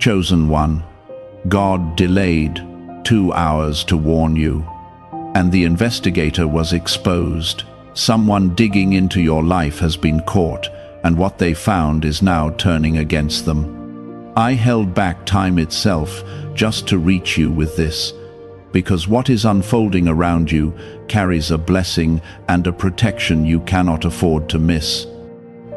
Chosen one, God delayed 2 hours to warn you, and the investigator was exposed. Someone digging into your life has been caught, and what they found is now turning against them. I held back time itself just to reach you with this, because what is unfolding around you carries a blessing and a protection you cannot afford to miss.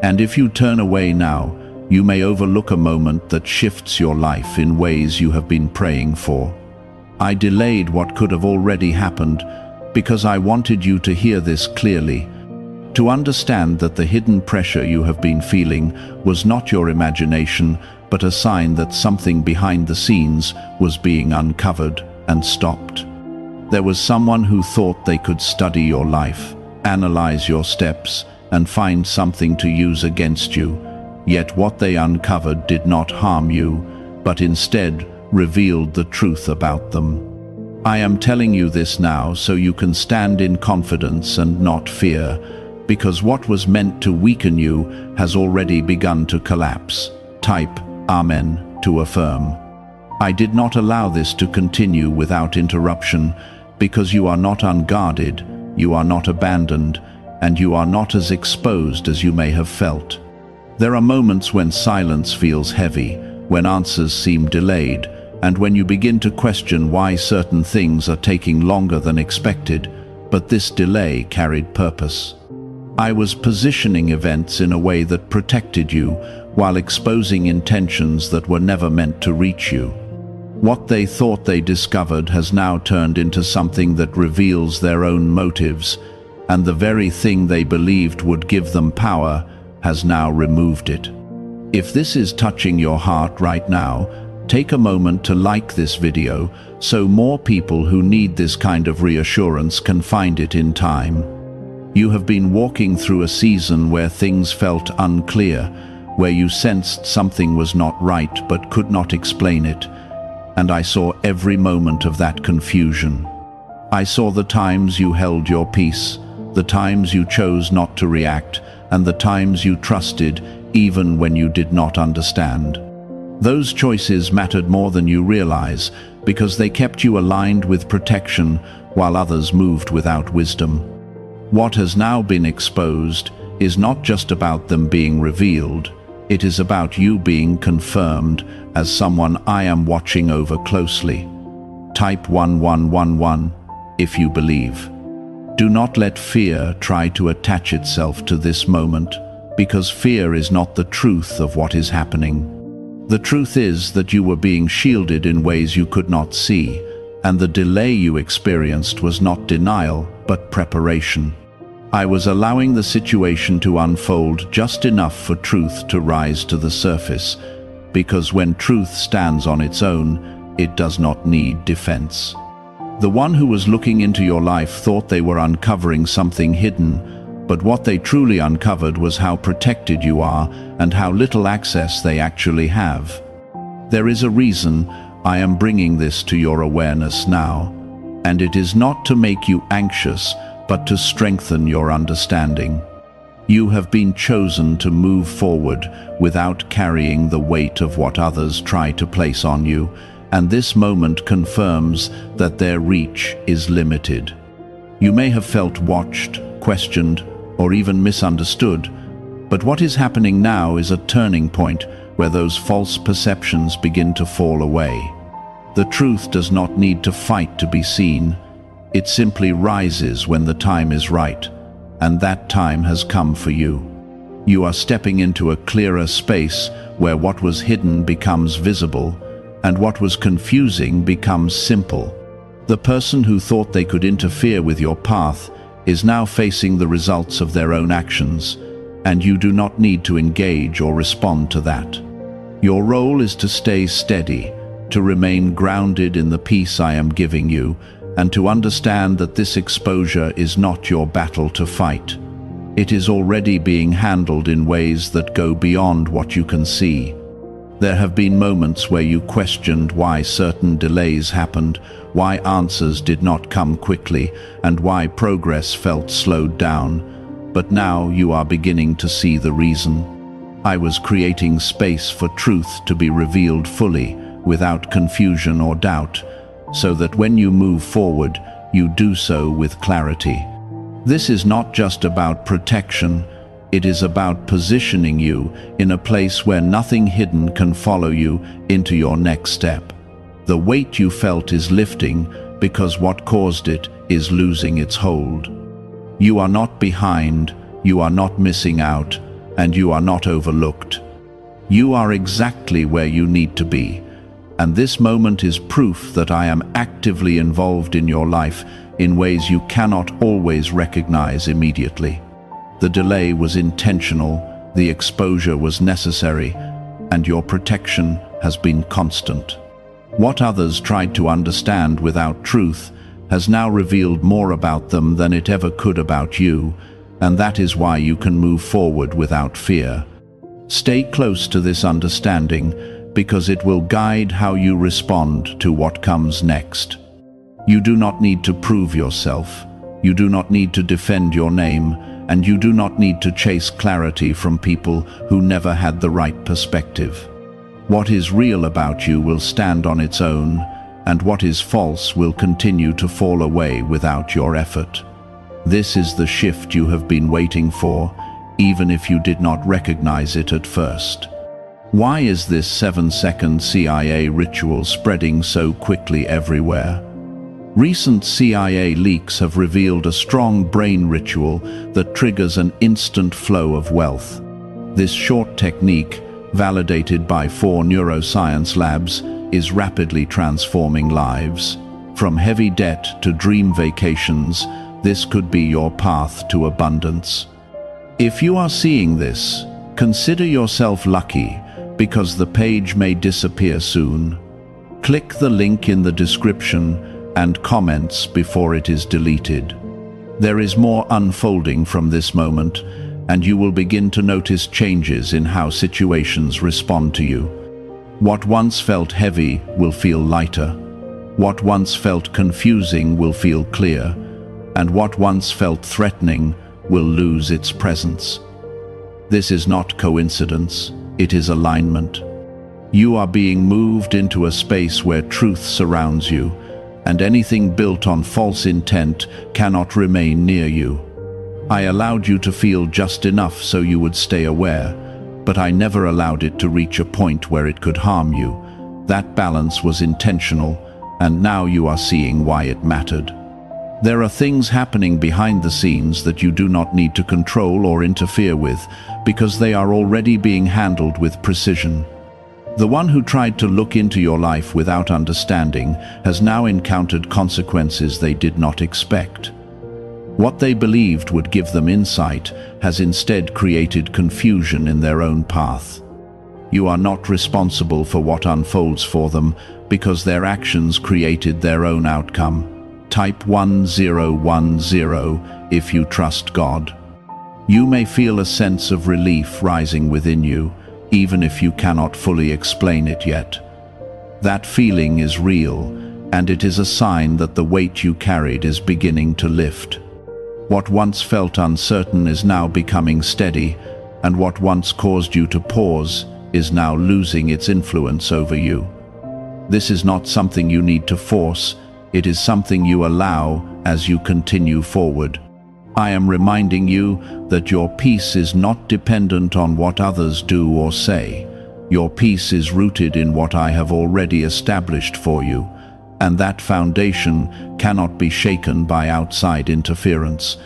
And if you turn away now, you may overlook a moment that shifts your life in ways you have been praying for. I delayed what could have already happened because I wanted you to hear this clearly, to understand that the hidden pressure you have been feeling was not your imagination, but a sign that something behind the scenes was being uncovered and stopped. There was someone who thought they could study your life, analyze your steps, and find something to use against you. Yet what they uncovered did not harm you, but instead revealed the truth about them. I am telling you this now so you can stand in confidence and not fear, because what was meant to weaken you has already begun to collapse. Type Amen to affirm. I did not allow this to continue without interruption, because you are not unguarded, you are not abandoned, and you are not as exposed as you may have felt. There are moments when silence feels heavy, when answers seem delayed, and when you begin to question why certain things are taking longer than expected, but this delay carried purpose. I was positioning events in a way that protected you, while exposing intentions that were never meant to reach you. What they thought they discovered has now turned into something that reveals their own motives, and the very thing they believed would give them power has now removed it. If this is touching your heart right now, take a moment to like this video so more people who need this kind of reassurance can find it in time. You have been walking through a season where things felt unclear, where you sensed something was not right but could not explain it, and I saw every moment of that confusion. I saw the times you held your peace, the times you chose not to react, and the times you trusted even when you did not understand. Those choices mattered more than you realize, because they kept you aligned with protection while others moved without wisdom. What has now been exposed is not just about them being revealed, it is about you being confirmed as someone I am watching over closely. Type 1111 if you believe. Do not let fear try to attach itself to this moment, because fear is not the truth of what is happening. The truth is that you were being shielded in ways you could not see, and the delay you experienced was not denial, but preparation. I was allowing the situation to unfold just enough for truth to rise to the surface, because when truth stands on its own, it does not need defense. The one who was looking into your life thought they were uncovering something hidden, but what they truly uncovered was how protected you are and how little access they actually have. There is a reason I am bringing this to your awareness now, and it is not to make you anxious, but to strengthen your understanding. You have been chosen to move forward without carrying the weight of what others try to place on you, and this moment confirms that their reach is limited. You may have felt watched, questioned, or even misunderstood, but what is happening now is a turning point where those false perceptions begin to fall away. The truth does not need to fight to be seen. It simply rises when the time is right, and that time has come for you. You are stepping into a clearer space where what was hidden becomes visible, and what was confusing becomes simple. The person who thought they could interfere with your path is now facing the results of their own actions, and you do not need to engage or respond to that. Your role is to stay steady, to remain grounded in the peace I am giving you, and to understand that this exposure is not your battle to fight. It is already being handled in ways that go beyond what you can see. There have been moments where you questioned why certain delays happened, why answers did not come quickly, and why progress felt slowed down. But now you are beginning to see the reason. I was creating space for truth to be revealed fully, without confusion or doubt, so that when you move forward, you do so with clarity. This is not just about protection, it is about positioning you in a place where nothing hidden can follow you into your next step. The weight you felt is lifting because what caused it is losing its hold. You are not behind, you are not missing out, and you are not overlooked. You are exactly where you need to be, and this moment is proof that I am actively involved in your life in ways you cannot always recognize immediately. The delay was intentional, the exposure was necessary, and your protection has been constant. What others tried to understand without truth has now revealed more about them than it ever could about you, and that is why you can move forward without fear. Stay close to this understanding because it will guide how you respond to what comes next. You do not need to prove yourself, you do not need to defend your name, and you do not need to chase clarity from people who never had the right perspective. What is real about you will stand on its own, and what is false will continue to fall away without your effort. This is the shift you have been waiting for, even if you did not recognize it at first. Why is this 7-second CIA ritual spreading so quickly everywhere? Recent CIA leaks have revealed a strong brain ritual that triggers an instant flow of wealth. This short technique, validated by 4 neuroscience labs, is rapidly transforming lives. From heavy debt to dream vacations, this could be your path to abundance. If you are seeing this, consider yourself lucky, because the page may disappear soon. Click the link in the description and comments before it is deleted. There is more unfolding from this moment, and you will begin to notice changes in how situations respond to you. What once felt heavy will feel lighter. What once felt confusing will feel clear, and what once felt threatening will lose its presence. This is not coincidence, it is alignment. You are being moved into a space where truth surrounds you, and anything built on false intent cannot remain near you. I allowed you to feel just enough so you would stay aware, but I never allowed it to reach a point where it could harm you. That balance was intentional, and now you are seeing why it mattered. There are things happening behind the scenes that you do not need to control or interfere with, because they are already being handled with precision. The one who tried to look into your life without understanding has now encountered consequences they did not expect. What they believed would give them insight has instead created confusion in their own path. You are not responsible for what unfolds for them because their actions created their own outcome. Type 1010 if you trust God. You may feel a sense of relief rising within you, even if you cannot fully explain it yet. That feeling is real, and it is a sign that the weight you carried is beginning to lift. What once felt uncertain is now becoming steady, and what once caused you to pause is now losing its influence over you. This is not something you need to force, it is something you allow as you continue forward. I am reminding you that your peace is not dependent on what others do or say. Your peace is rooted in what I have already established for you, and that foundation cannot be shaken by outside interference.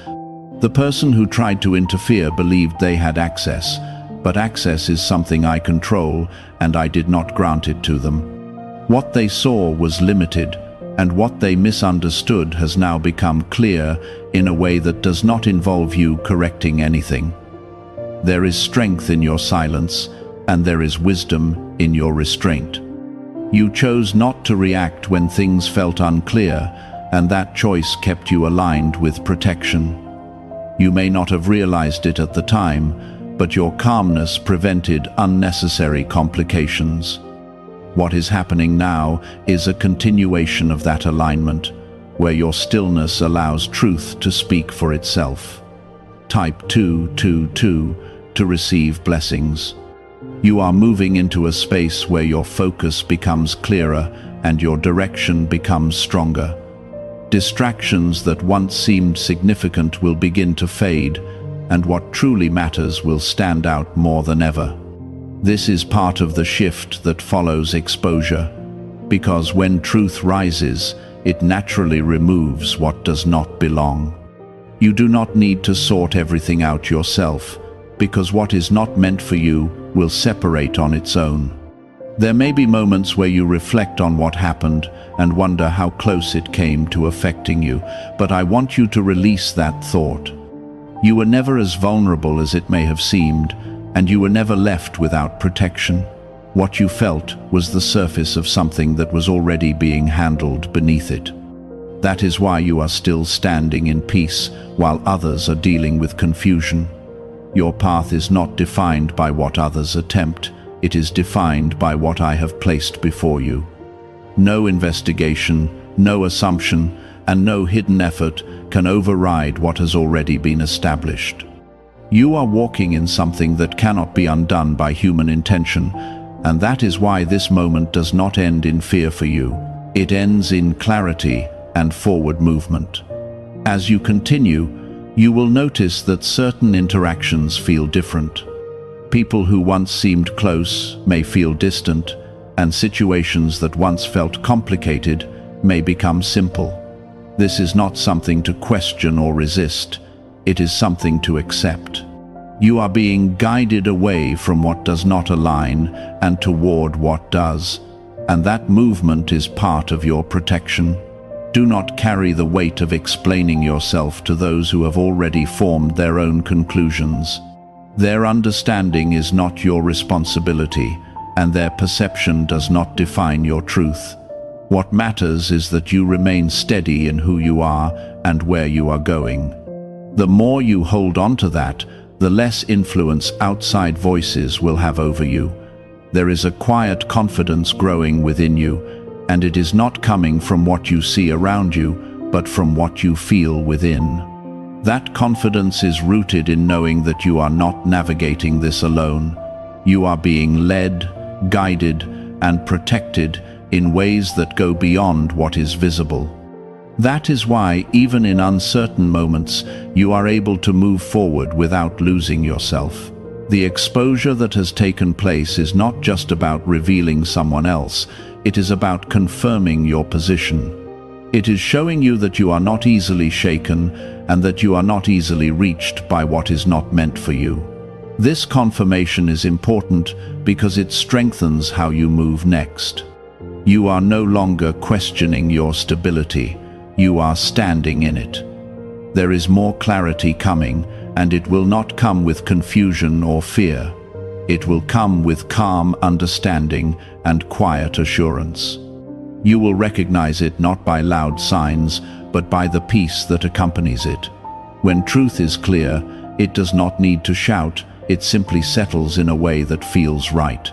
The person who tried to interfere believed they had access, but access is something I control, and I did not grant it to them. What they saw was limited, and what they misunderstood has now become clear in a way that does not involve you correcting anything. There is strength in your silence, and there is wisdom in your restraint. You chose not to react when things felt unclear, and that choice kept you aligned with protection. You may not have realized it at the time, but your calmness prevented unnecessary complications. What is happening now is a continuation of that alignment, where your stillness allows truth to speak for itself. Type 222 to receive blessings. You are moving into a space where your focus becomes clearer and your direction becomes stronger. Distractions that once seemed significant will begin to fade, and what truly matters will stand out more than ever. This is part of the shift that follows exposure, because when truth rises, it naturally removes what does not belong. You do not need to sort everything out yourself, because what is not meant for you will separate on its own. There may be moments where you reflect on what happened and wonder how close it came to affecting you, but I want you to release that thought. You were never as vulnerable as it may have seemed, and you were never left without protection. What you felt was the surface of something that was already being handled beneath it. That is why you are still standing in peace while others are dealing with confusion. Your path is not defined by what others attempt. It is defined by what I have placed before you. No investigation, no assumption, and no hidden effort can override what has already been established. You are walking in something that cannot be undone by human intention, and that is why this moment does not end in fear for you. It ends in clarity and forward movement. As you continue, you will notice that certain interactions feel different. People who once seemed close may feel distant, and situations that once felt complicated may become simple. This is not something to question or resist. It is something to accept. You are being guided away from what does not align and toward what does, and that movement is part of your protection. Do not carry the weight of explaining yourself to those who have already formed their own conclusions. Their understanding is not your responsibility, and their perception does not define your truth. What matters is that you remain steady in who you are and where you are going. The more you hold on to that, the less influence outside voices will have over you. There is a quiet confidence growing within you, and it is not coming from what you see around you, but from what you feel within. That confidence is rooted in knowing that you are not navigating this alone. You are being led, guided, and protected in ways that go beyond what is visible. That is why, even in uncertain moments, you are able to move forward without losing yourself. The exposure that has taken place is not just about revealing someone else, it is about confirming your position. It is showing you that you are not easily shaken and that you are not easily reached by what is not meant for you. This confirmation is important because it strengthens how you move next. You are no longer questioning your stability, you are standing in it. There is more clarity coming, and it will not come with confusion or fear. It will come with calm understanding and quiet assurance. You will recognize it not by loud signs, but by the peace that accompanies it. When truth is clear, it does not need to shout, it simply settles in a way that feels right.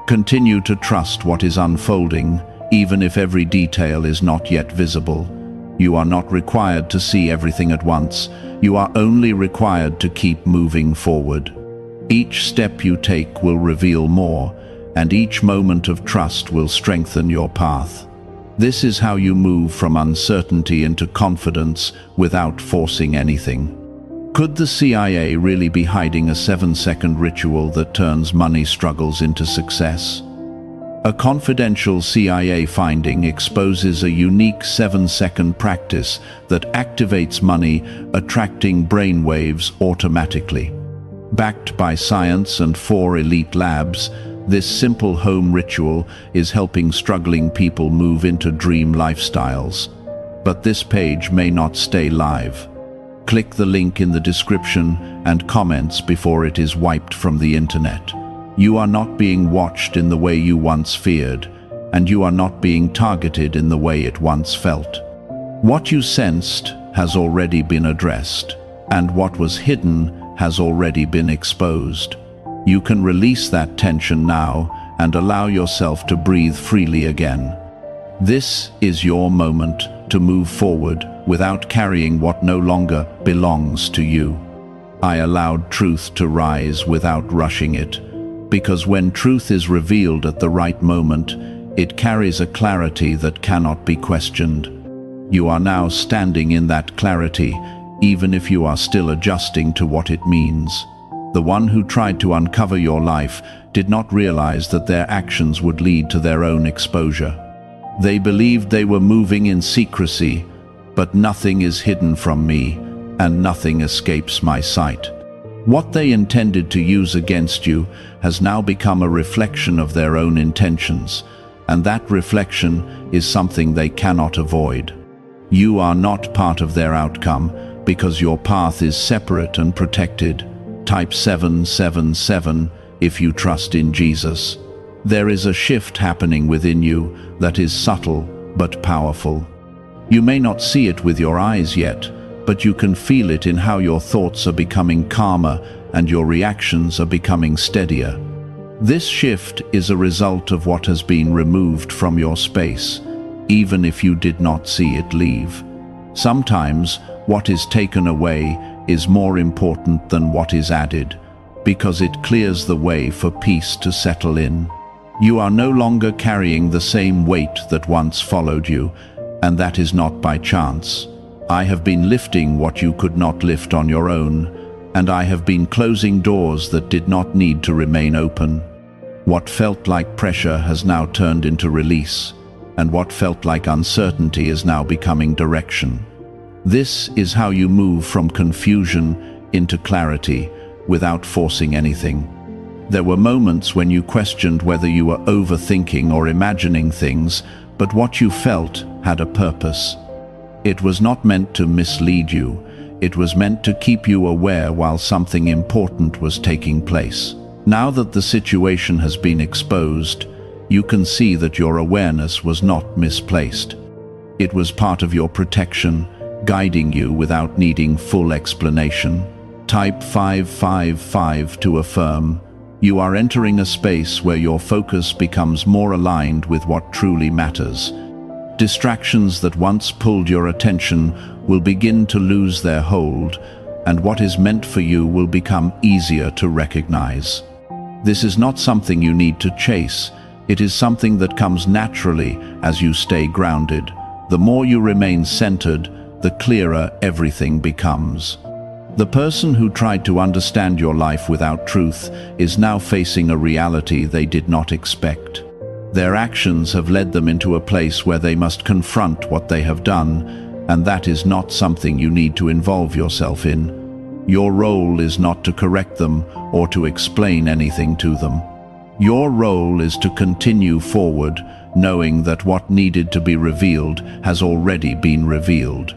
Continue to trust what is unfolding, even if every detail is not yet visible. You are not required to see everything at once. You are only required to keep moving forward. Each step you take will reveal more, and each moment of trust will strengthen your path. This is how you move from uncertainty into confidence without forcing anything. Could the CIA really be hiding a 7-second ritual that turns money struggles into success? A confidential CIA finding exposes a unique 7-second practice that activates money attracting brainwaves automatically. Backed by science and 4 elite labs, this simple home ritual is helping struggling people move into dream lifestyles. But this page may not stay live. Click the link in the description and comments before it is wiped from the internet. You are not being watched in the way you once feared, and you are not being targeted in the way it once felt. What you sensed has already been addressed, and what was hidden has already been exposed. You can release that tension now and allow yourself to breathe freely again. This is your moment to move forward without carrying what no longer belongs to you. I allowed truth to rise without rushing it, because when truth is revealed at the right moment, it carries a clarity that cannot be questioned. You are now standing in that clarity, even if you are still adjusting to what it means. The one who tried to uncover your life did not realize that their actions would lead to their own exposure. They believed they were moving in secrecy, but nothing is hidden from me, and nothing escapes my sight. What they intended to use against you has now become a reflection of their own intentions, and that reflection is something they cannot avoid. You are not part of their outcome because your path is separate and protected. Type 777 if you trust in Jesus. There is a shift happening within you that is subtle but powerful. You may not see it with your eyes yet, but you can feel it in how your thoughts are becoming calmer and your reactions are becoming steadier. This shift is a result of what has been removed from your space, even if you did not see it leave. Sometimes what is taken away is more important than what is added, because it clears the way for peace to settle in. You are no longer carrying the same weight that once followed you, and that is not by chance. I have been lifting what you could not lift on your own, and I have been closing doors that did not need to remain open. What felt like pressure has now turned into release, and what felt like uncertainty is now becoming direction. This is how you move from confusion into clarity without forcing anything. There were moments when you questioned whether you were overthinking or imagining things, but what you felt had a purpose. It was not meant to mislead you. It was meant to keep you aware while something important was taking place. Now that the situation has been exposed, you can see that your awareness was not misplaced. It was part of your protection, guiding you without needing full explanation. Type 555 to affirm. You are entering a space where your focus becomes more aligned with what truly matters. Distractions that once pulled your attention will begin to lose their hold, and what is meant for you will become easier to recognize. This is not something you need to chase. It is something that comes naturally as you stay grounded. The more you remain centered, the clearer everything becomes. The person who tried to understand your life without truth is now facing a reality they did not expect. Their actions have led them into a place where they must confront what they have done, and that is not something you need to involve yourself in. Your role is not to correct them or to explain anything to them. Your role is to continue forward, knowing that what needed to be revealed has already been revealed.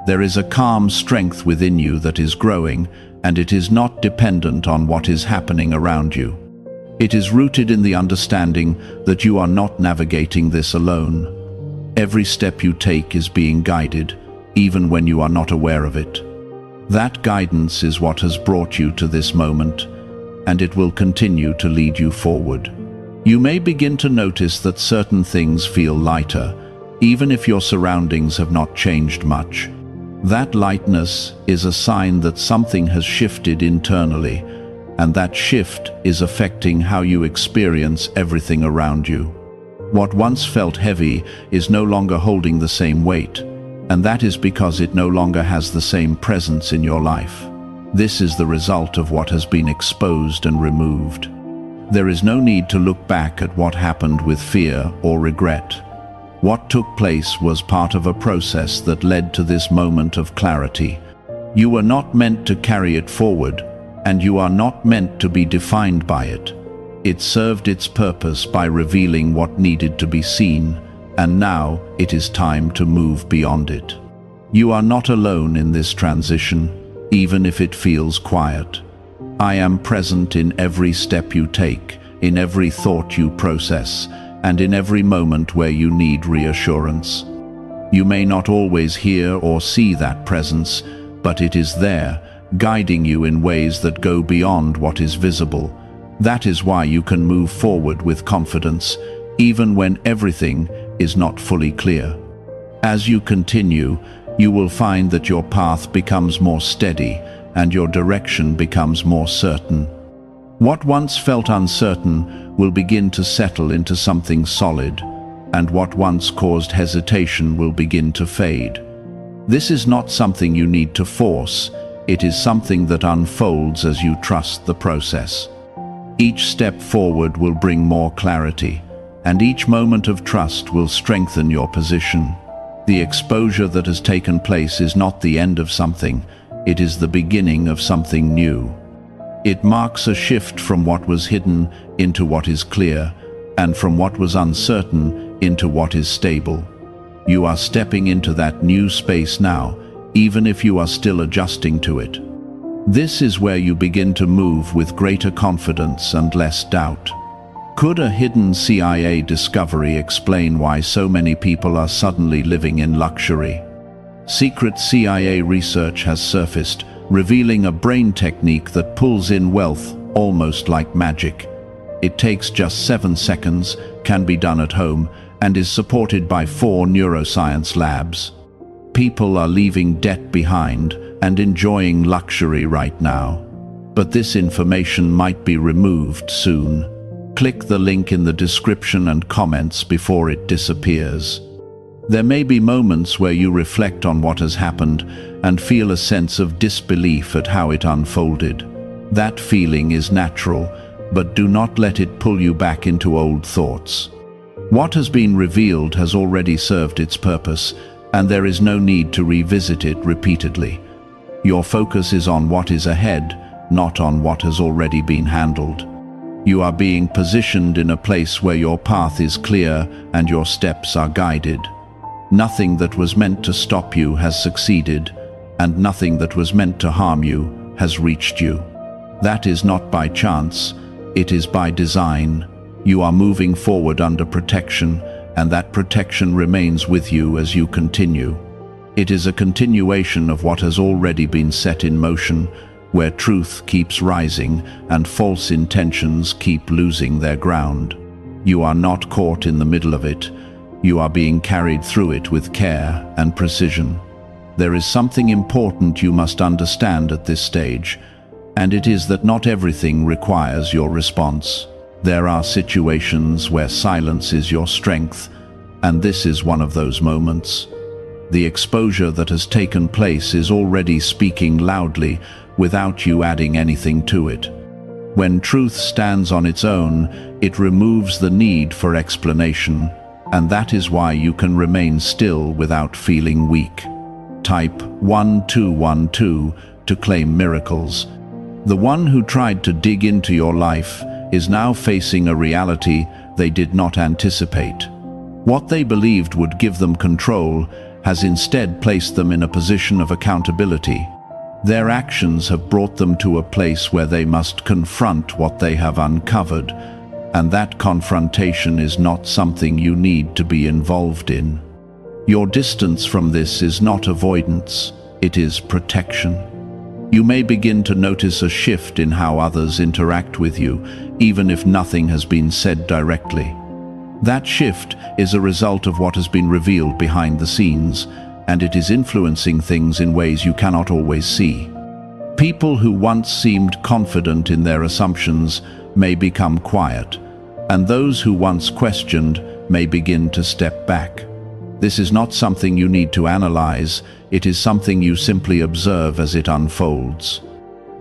There is a calm strength within you that is growing, and it is not dependent on what is happening around you. It is rooted in the understanding that you are not navigating this alone. Every step you take is being guided, even when you are not aware of it. That guidance is what has brought you to this moment, and it will continue to lead you forward. You may begin to notice that certain things feel lighter, even if your surroundings have not changed much. That lightness is a sign that something has shifted internally, and that shift is affecting how you experience everything around you. What once felt heavy is no longer holding the same weight, and that is because it no longer has the same presence in your life. This is the result of what has been exposed and removed. There is no need to look back at what happened with fear or regret. What took place was part of a process that led to this moment of clarity. You were not meant to carry it forward, and you are not meant to be defined by it. It served its purpose by revealing what needed to be seen, and now it is time to move beyond it. You are not alone in this transition, even if it feels quiet. I am present in every step you take, in every thought you process, and in every moment where you need reassurance. You may not always hear or see that presence, but it is there, guiding you in ways that go beyond what is visible. That is why you can move forward with confidence, even when everything is not fully clear. As you continue, you will find that your path becomes more steady and your direction becomes more certain. What once felt uncertain will begin to settle into something solid, and what once caused hesitation will begin to fade. This is not something you need to force, it is something that unfolds as you trust the process. Each step forward will bring more clarity, and each moment of trust will strengthen your position. The exposure that has taken place is not the end of something, it is the beginning of something new. It marks a shift from what was hidden into what is clear, and from what was uncertain into what is stable. You are stepping into that new space now, even if you are still adjusting to it. This is where you begin to move with greater confidence and less doubt. Could a hidden CIA discovery explain why so many people are suddenly living in luxury? Secret CIA research has surfaced, revealing a brain technique that pulls in wealth almost like magic. It takes just 7 seconds, can be done at home, and is supported by 4 neuroscience labs. People are leaving debt behind and enjoying luxury right now. But this information might be removed soon. Click the link in the description and comments before it disappears. There may be moments where you reflect on what has happened and feel a sense of disbelief at how it unfolded. That feeling is natural, but do not let it pull you back into old thoughts. What has been revealed has already served its purpose, and there is no need to revisit it repeatedly. Your focus is on what is ahead, not on what has already been handled. You are being positioned in a place where your path is clear and your steps are guided. Nothing that was meant to stop you has succeeded, and nothing that was meant to harm you has reached you. That is not by chance, it is by design. You are moving forward under protection, and that protection remains with you as you continue. It is a continuation of what has already been set in motion, where truth keeps rising and false intentions keep losing their ground. You are not caught in the middle of it. You are being carried through it with care and precision. There is something important you must understand at this stage, and it is that not everything requires your response. There are situations where silence is your strength, and this is one of those moments. The exposure that has taken place is already speaking loudly without you adding anything to it. When truth stands on its own, it removes the need for explanation, and that is why you can remain still without feeling weak. Type 1212 to claim miracles. The one who tried to dig into your life is now facing a reality they did not anticipate. What they believed would give them control has instead placed them in a position of accountability. Their actions have brought them to a place where they must confront what they have uncovered, and that confrontation is not something you need to be involved in. Your distance from this is not avoidance, it is protection. You may begin to notice a shift in how others interact with you, even if nothing has been said directly. That shift is a result of what has been revealed behind the scenes, and it is influencing things in ways you cannot always see. People who once seemed confident in their assumptions may become quiet, and those who once questioned may begin to step back. This is not something you need to analyze, it is something you simply observe as it unfolds.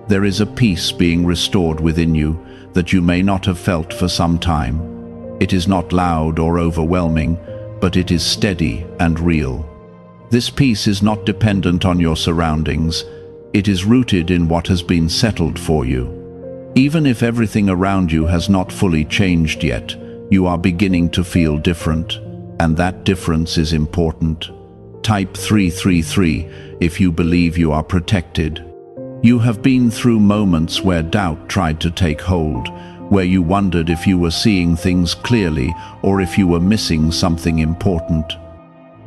There is a peace being restored within you that you may not have felt for some time. It is not loud or overwhelming, but it is steady and real. This peace is not dependent on your surroundings, it is rooted in what has been settled for you. Even if everything around you has not fully changed yet, you are beginning to feel different, and that difference is important. Type 333 if you believe you are protected. You have been through moments where doubt tried to take hold, where you wondered if you were seeing things clearly or if you were missing something important.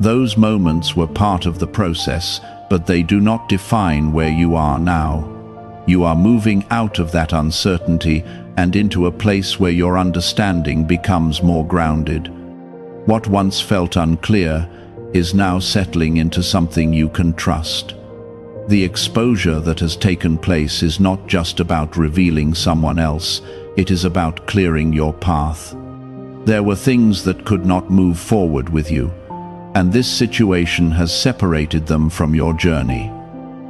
Those moments were part of the process, but they do not define where you are now. You are moving out of that uncertainty and into a place where your understanding becomes more grounded. What once felt unclear is now settling into something you can trust. The exposure that has taken place is not just about revealing someone else, it is about clearing your path. There were things that could not move forward with you, and this situation has separated them from your journey.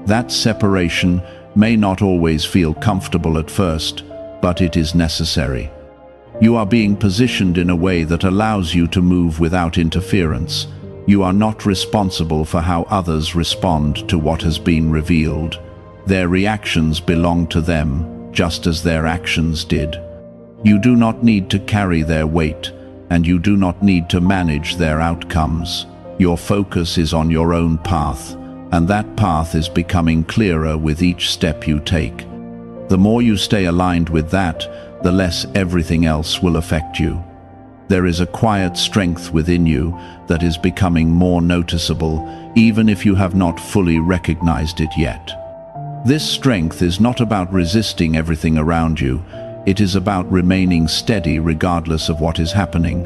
That separation may not always feel comfortable at first, but it is necessary. You are being positioned in a way that allows you to move without interference. You are not responsible for how others respond to what has been revealed. Their reactions belong to them, just as their actions did. You do not need to carry their weight, and you do not need to manage their outcomes. Your focus is on your own path, and that path is becoming clearer with each step you take. The more you stay aligned with that, the less everything else will affect you. There is a quiet strength within you that is becoming more noticeable, even if you have not fully recognized it yet. This strength is not about resisting everything around you. It is about remaining steady regardless of what is happening.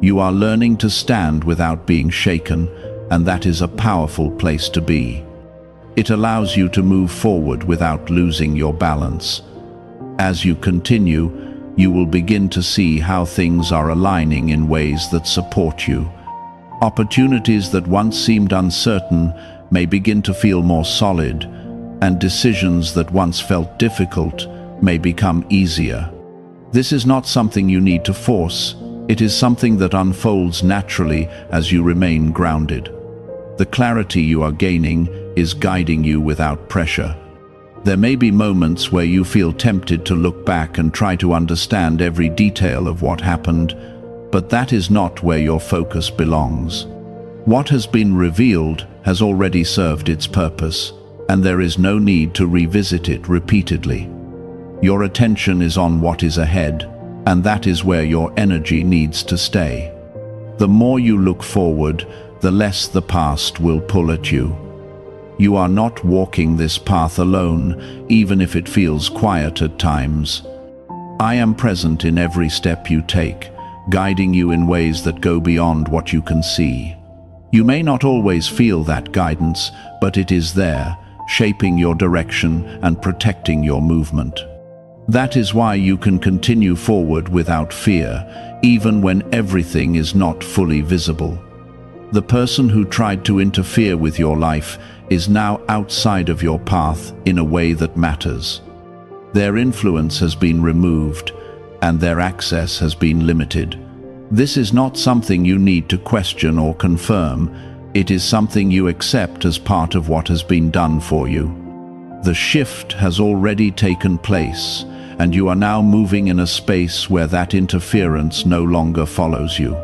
You are learning to stand without being shaken, and that is a powerful place to be. It allows you to move forward without losing your balance. As you continue, you will begin to see how things are aligning in ways that support you. Opportunities that once seemed uncertain may begin to feel more solid, and decisions that once felt difficult may become easier. This is not something you need to force. It is something that unfolds naturally as you remain grounded. The clarity you are gaining is guiding you without pressure. There may be moments where you feel tempted to look back and try to understand every detail of what happened, but that is not where your focus belongs. What has been revealed has already served its purpose, and there is no need to revisit it repeatedly. Your attention is on what is ahead, and that is where your energy needs to stay. The more you look forward, the less the past will pull at you. You are not walking this path alone, even if it feels quiet at times. I am present in every step you take, guiding you in ways that go beyond what you can see. You may not always feel that guidance, but it is there, shaping your direction and protecting your movement. That is why you can continue forward without fear, even when everything is not fully visible. The person who tried to interfere with your life is now outside of your path in a way that matters. Their influence has been removed, and their access has been limited. This is not something you need to question or confirm. It is something you accept as part of what has been done for you. The shift has already taken place, and you are now moving in a space where that interference no longer follows you.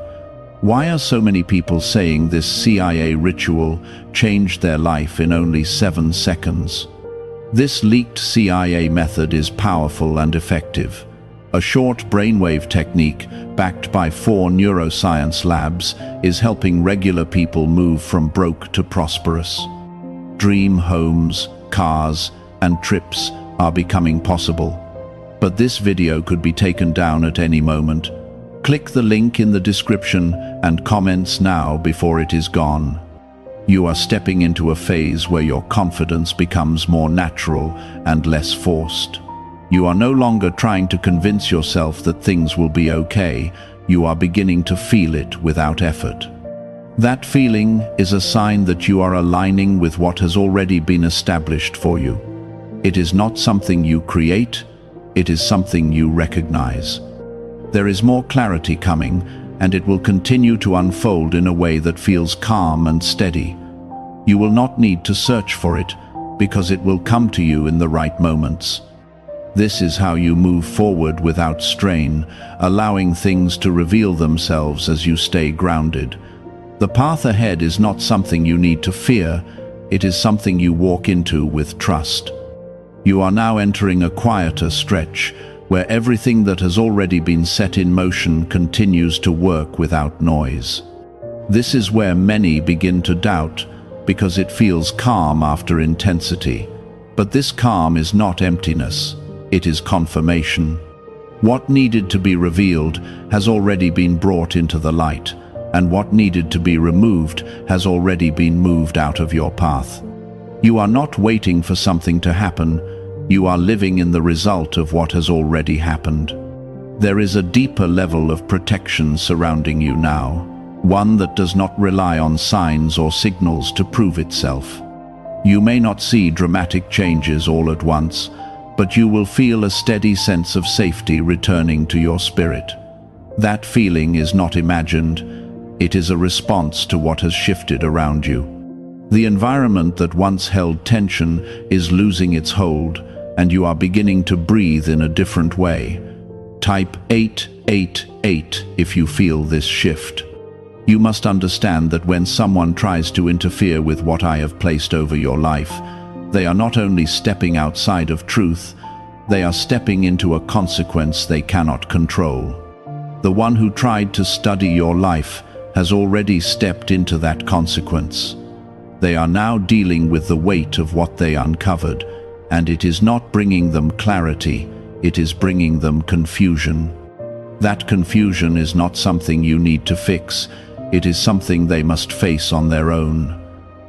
Why are so many people saying this CIA ritual changed their life in only 7 seconds? This leaked CIA method is powerful and effective. A short brainwave technique, backed by 4 neuroscience labs, is helping regular people move from broke to prosperous. Dream homes, cars, and trips are becoming possible. But this video could be taken down at any moment. Click the link in the description and comments now before it is gone. You are stepping into a phase where your confidence becomes more natural and less forced. You are no longer trying to convince yourself that things will be okay. You are beginning to feel it without effort. That feeling is a sign that you are aligning with what has already been established for you. It is not something you create, it is something you recognize. There is more clarity coming, and it will continue to unfold in a way that feels calm and steady. You will not need to search for it, because it will come to you in the right moments. This is how you move forward without strain, allowing things to reveal themselves as you stay grounded. The path ahead is not something you need to fear, it is something you walk into with trust. You are now entering a quieter stretch, where everything that has already been set in motion continues to work without noise. This is where many begin to doubt, because it feels calm after intensity. But this calm is not emptiness, it is confirmation. What needed to be revealed has already been brought into the light, and what needed to be removed has already been moved out of your path. You are not waiting for something to happen. You are living in the result of what has already happened. There is a deeper level of protection surrounding you now, one that does not rely on signs or signals to prove itself. You may not see dramatic changes all at once, but you will feel a steady sense of safety returning to your spirit. That feeling is not imagined. It is a response to what has shifted around you. The environment that once held tension is losing its hold, and you are beginning to breathe in a different way. Type 888 if you feel this shift. You must understand that when someone tries to interfere with what I have placed over your life, they are not only stepping outside of truth, they are stepping into a consequence they cannot control. The one who tried to study your life has already stepped into that consequence. They are now dealing with the weight of what they uncovered, and it is not bringing them clarity, it is bringing them confusion. That confusion is not something you need to fix, it is something they must face on their own.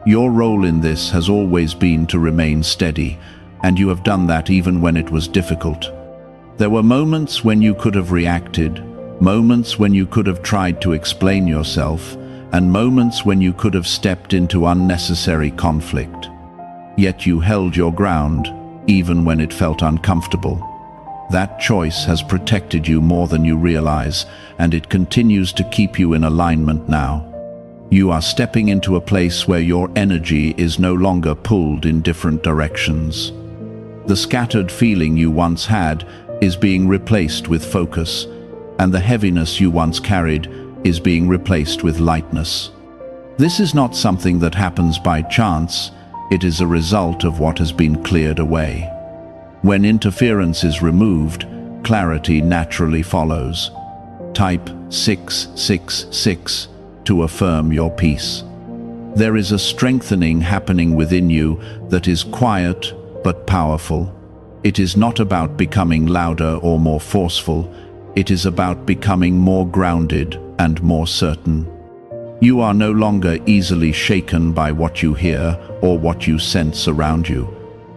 Your role in this has always been to remain steady, and you have done that even when it was difficult. There were moments when you could have reacted, moments when you could have tried to explain yourself, and moments when you could have stepped into unnecessary conflict. Yet you held your ground, even when it felt uncomfortable. That choice has protected you more than you realize, and it continues to keep you in alignment now. You are stepping into a place where your energy is no longer pulled in different directions. The scattered feeling you once had is being replaced with focus, and the heaviness you once carried is being replaced with lightness. This is not something that happens by chance, it is a result of what has been cleared away. When interference is removed, clarity naturally follows. Type 666 to affirm your peace. There is a strengthening happening within you that is quiet but powerful. It is not about becoming louder or more forceful, it is about becoming more grounded and more certain. You are no longer easily shaken by what you hear or what you sense around you.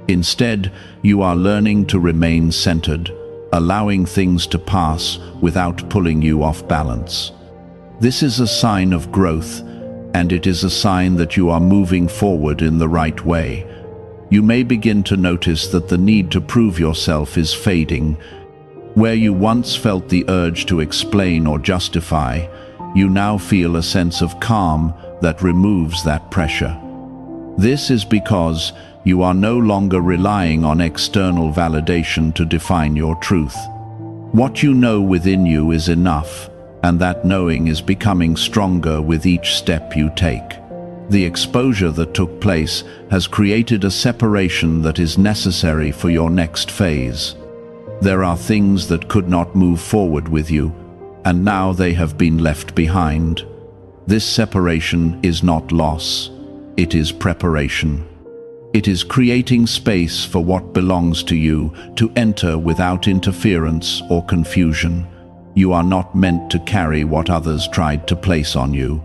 Instead, you are learning to remain centered, allowing things to pass without pulling you off balance. This is a sign of growth, and it is a sign that you are moving forward in the right way. You may begin to notice that the need to prove yourself is fading. Where you once felt the urge to explain or justify, you now feel a sense of calm that removes that pressure. This is because you are no longer relying on external validation to define your truth. What you know within you is enough, and that knowing is becoming stronger with each step you take. The exposure that took place has created a separation that is necessary for your next phase. There are things that could not move forward with you, and now they have been left behind. This separation is not loss, it is preparation. It is creating space for what belongs to you to enter without interference or confusion. You are not meant to carry what others tried to place on you.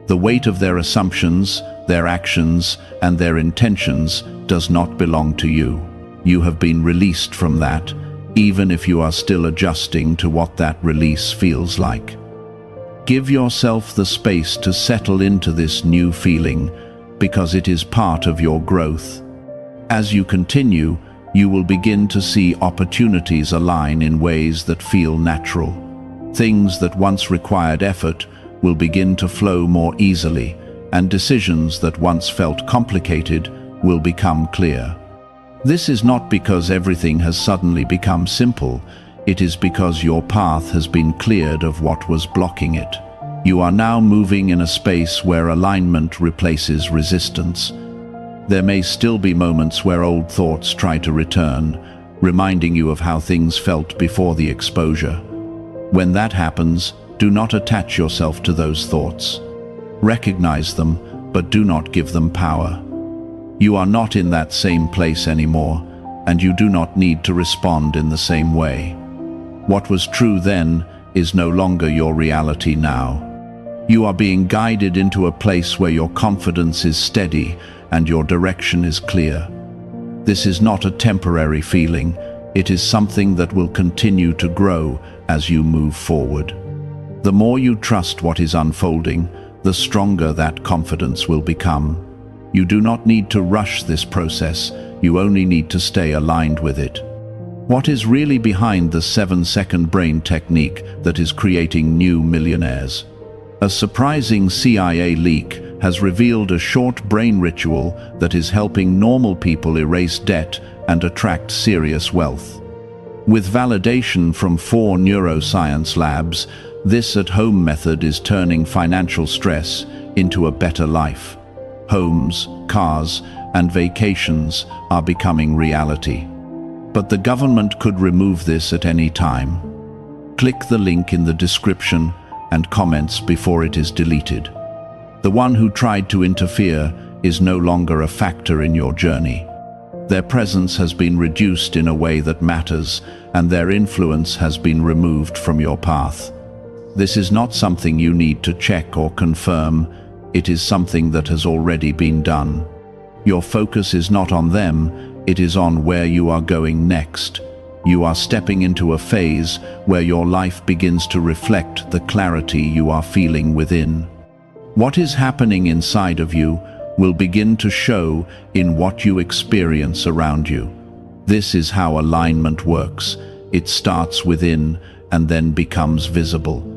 The weight of their assumptions, their actions, and their intentions does not belong to you. You have been released from that, even if you are still adjusting to what that release feels like. Give yourself the space to settle into this new feeling, because it is part of your growth. As you continue, you will begin to see opportunities align in ways that feel natural. Things that once required effort will begin to flow more easily, and decisions that once felt complicated will become clear. This is not because everything has suddenly become simple, it is because your path has been cleared of what was blocking it. You are now moving in a space where alignment replaces resistance. There may still be moments where old thoughts try to return, reminding you of how things felt before the exposure. When that happens, do not attach yourself to those thoughts. Recognize them, but do not give them power. You are not in that same place anymore, and you do not need to respond in the same way. What was true then is no longer your reality now. You are being guided into a place where your confidence is steady and your direction is clear. This is not a temporary feeling, it is something that will continue to grow as you move forward. The more you trust what is unfolding, the stronger that confidence will become. You do not need to rush this process, you only need to stay aligned with it. What is really behind the 7-second brain technique that is creating new millionaires? A surprising CIA leak has revealed a short brain ritual that is helping normal people erase debt and attract serious wealth. With validation from 4 neuroscience labs, this at-home method is turning financial stress into a better life. Homes, cars, and vacations are becoming reality. But the government could remove this at any time. Click the link in the description and comments before it is deleted. The one who tried to interfere is no longer a factor in your journey. Their presence has been reduced in a way that matters, and their influence has been removed from your path. This is not something you need to check or confirm, it is something that has already been done. Your focus is not on them, it is on where you are going next. You are stepping into a phase where your life begins to reflect the clarity you are feeling within. What is happening inside of you will begin to show in what you experience around you. This is how alignment works. It starts within and then becomes visible.